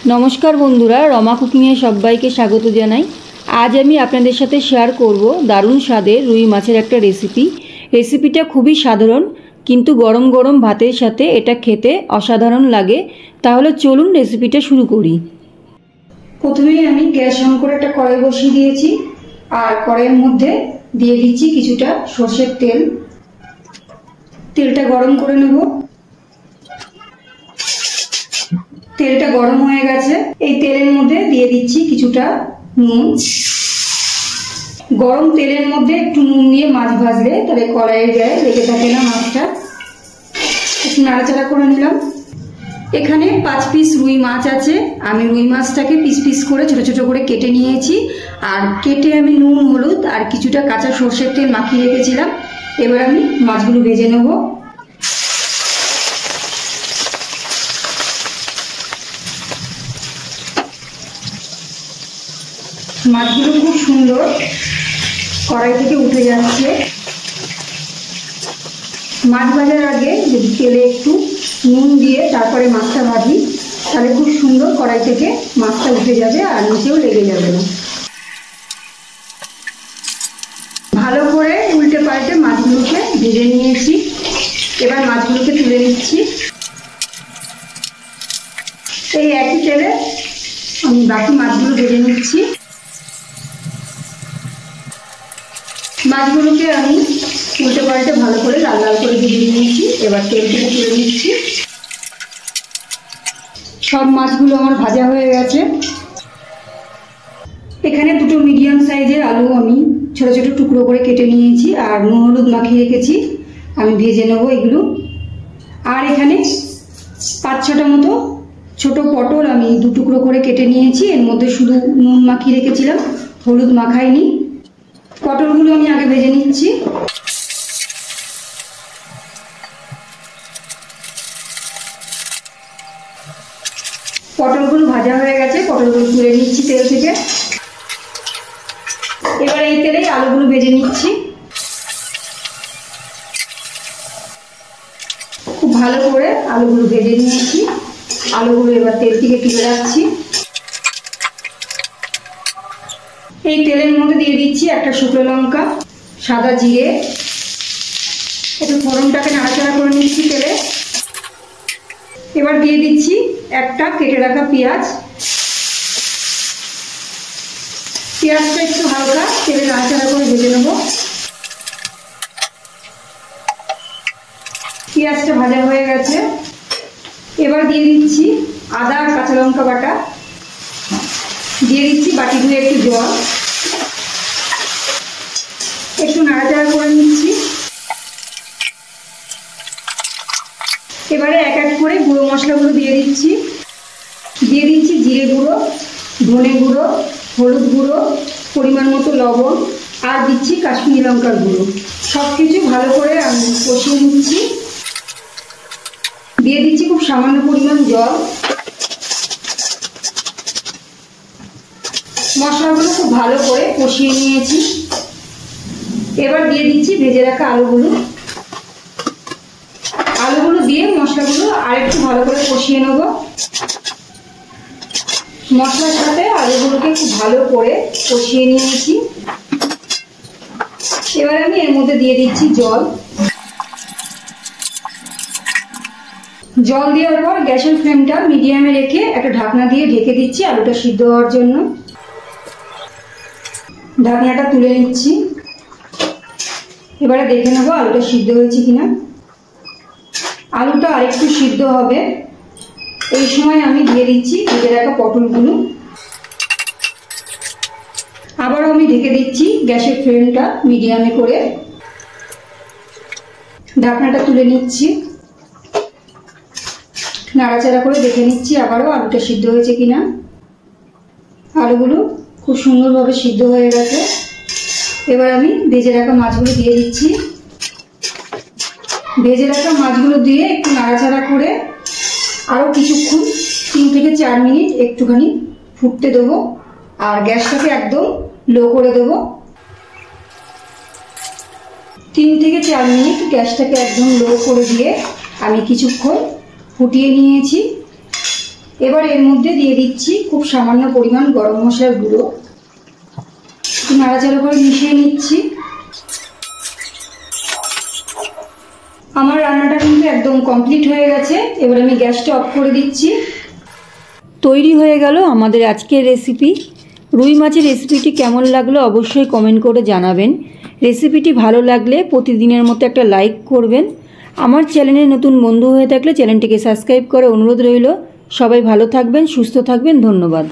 नमस्कार बंधुरा रमा कुकिंगे सबाइके स्वागत जानाई। आज आमी आपनादेर साथे शेयर करब दारुण स्वादेर रुई माछेर एकटा रेसिपि। रेसिपिटा खूबई साधारण किन्तु गरम गरम भातेर साथे एटा खेते असाधारण लागे। ताहले चलुन रेसिपिटा शुरू करी। प्रथमेई आमी ग्यास अन करे एकटा कड़ाई बसिए दिएछि और कड़ाइयेर मध्य दिए दिচ্ছি কিছুটা সরষের তেল। তেলটা गरम করে নেব। তেলটা গরম হয়ে গেছে। এই তেলের মধ্যে দিয়ে দিচ্ছি কিছুটা নুন। গরম তেলের মধ্যে একটু নুন দিয়ে মাছ ভাজলে তাহলে কড়াইয়ের গায়ে লেগে থাকে না মাছটা। একটু নাড়াচাড়া করে নিলাম। এখানে 5 পিস রুই মাছ আছে। আমি রুই মাছটাকে পিস পিস করে ছোট ছোট করে কেটে নিয়েছি আর কেটে আমি নুন হলুদ আর কিছুটা কাঁচা সরষের তেল মাখিয়ে রেখেছিলাম। এবার আমি মাছগুলো ভেজে নেব। মাছগুলো খুব সুন্দর কড়াই থেকে উঠে যাচ্ছে। মাছ ভাজার আগে যদি তেলে একটু নুন দিয়ে তারপরে মাছটা ভাজি তাহলে খুব সুন্দর কড়াই থেকে মাছটা উঠে যাবে আর নিচেও লেগে যাবে না। ভালো করে উল্টে পাল্টে মাছগুলোকে ভেজে নিয়েছি। এবার মাছগুলোকে তুলে নিচ্ছি। এই একই তেলে আমি বাকি মাছগুলো ভেজে নিচ্ছি। মাছগুলোকে আমি উল্টে পাল্টে ভালো করে লাল লাল করে ভেজে নিয়েছি। এবার তেল থেকে তুলে নিচ্ছি। সব মাছগুলো আমার ভাজা হয়ে গেছে। এখানে দুটো মিডিয়াম সাইজের আলু আমি ছোট ছোট টুকরো করে কেটে নিয়েছি আর নুন হলুদ মাখিয়ে রেখেছি। আমি ভেজে নেব এগুলো। আর এখানে 5-6টা মতো ছোট পটল আমি 2 টুকরো করে কেটে নিয়েছি। এর মধ্যে শুধু নুন মাখিয়ে রেখেছিলাম, হলুদ মাখাইনি। পটলগুলো আমি আগে ভেজে নিচ্ছি। পটলগুলো ভাজা হয়ে গেছে। পটলগুলো তুলে নিচ্ছি তেল থেকে। এবার এই তেলেই আলুগুলো ভেজে নিচ্ছি। খুব ভালো করে আলুগুলো ভেজে নিয়েছি। আলুগুলো এবার তেল থেকে তুলে রাখছি। এই তেলের মধ্যে দিয়ে দিচ্ছি একটা শুকনো লঙ্কা, সাদা জিরে। একটু ফোড়নটাকে নাড়াচাড়া করে নিচ্ছি তেলে। এবার দিয়ে দিচ্ছি একটা কেটে রাখা পেঁয়াজ। পেঁয়াজটা একটু হালকা তেলে নাড়াচাড়া করে ভেজে নেব। পেঁয়াজটা ভাজা হয়ে গেছে। এবার দিয়ে দিচ্ছি আদা আর কাঁচা লঙ্কা বাটা। দিয়ে দিচ্ছি বাটি ধুয়ে একটু জল। একটু নাড়াচাড়া করে নিচ্ছি। এবারে এক এক করে গুঁড়ো মশলাগুলো দিয়ে দিচ্ছি। দিয়ে দিচ্ছি জিরে গুঁড়ো, ধনে গুঁড়ো, হলুদ গুঁড়ো, পরিমাণ মতো লবণ আর দিচ্ছি কাশ্মীরি লঙ্কার গুঁড়ো। সব কিছু ভালো করে আমি কষিয়ে নিচ্ছি। দিয়ে দিচ্ছি খুব সামান্য পরিমাণ জল। মশলাগুলো খুব ভালো করে কষিয়ে নিয়েছি। এবার দিয়ে দিচ্ছি ভেজে রাখা আলুগুলো। আলুগুলো দিয়ে মশলাগুলো আরেকটু ভালো করে কষিয়ে নেব। মশলার সাথে আলুগুলোকে খুব ভালো করে কষিয়ে নিয়েছি। এবার আমি এর মধ্যে দিয়ে দিচ্ছি জল। জল দেওয়ার পর গ্যাসের ফ্লেমটা মিডিয়ামে রেখে একটা ঢাকনা দিয়ে ঢেকে দিচ্ছি আলুটা সিদ্ধ হওয়ার জন্য। ঢাকনাটা তুলে নিচ্ছি। এবারে দেখে নেবো আলুটা সিদ্ধ হয়েছে কিনা। আলুটা আরেকটু সিদ্ধ হবে। এই সময় আমি দিয়ে দিচ্ছি ভেজে রাখা পটলগুলো। আবারও আমি ঢেকে দিচ্ছি গ্যাসের ফ্লেমটা মিডিয়ামে করে। ঢাকনাটা তুলে নিচ্ছি। নাড়াচাড়া করে দেখে নিচ্ছি আবারও আলুটা সিদ্ধ হয়েছে কিনা। আলুগুলো খুব সুন্দরভাবে সিদ্ধ হয়ে গেছে। এবার আমি ভেজে রাখা মাছগুলো দিয়ে দিচ্ছি। ভেজে রাখা মাছগুলো দিয়ে একটু নাড়াচাড়া করে আরও কিছুক্ষণ 3 থেকে 4 মিনিট একটুখানি ফুটতে দেবো আর গ্যাসটাকে একদম লো করে দেবো। 3 থেকে 4 মিনিট গ্যাসটাকে একদম লো করে দিয়ে আমি কিছুক্ষণ ফুটিয়ে নিয়েছি। এবার এর মধ্যে দিয়ে দিচ্ছি খুব সামান্য পরিমাণ গরম মশলার গুঁড়ো, নাড়াচাড়া করে মিশিয়ে নিচ্ছি। আমার রান্নাটা কিন্তু একদম কমপ্লিট হয়ে গেছে। এবার আমি গ্যাসটা অফ করে দিচ্ছি। তৈরি হয়ে গেল আমাদের আজকের রেসিপি। রুই মাছের রেসিপিটি কেমন লাগলো অবশ্যই কমেন্ট করে জানাবেন। রেসিপিটি ভালো লাগলে প্রতিদিনের মতো একটা লাইক করবেন। আমার চ্যানেলে নতুন বন্ধু হয়ে থাকলে চ্যানেলটিকে সাবস্ক্রাইব করে অনুরোধ রইল। সবাই ভালো থাকবেন, সুস্থ থাকবেন। ধন্যবাদ।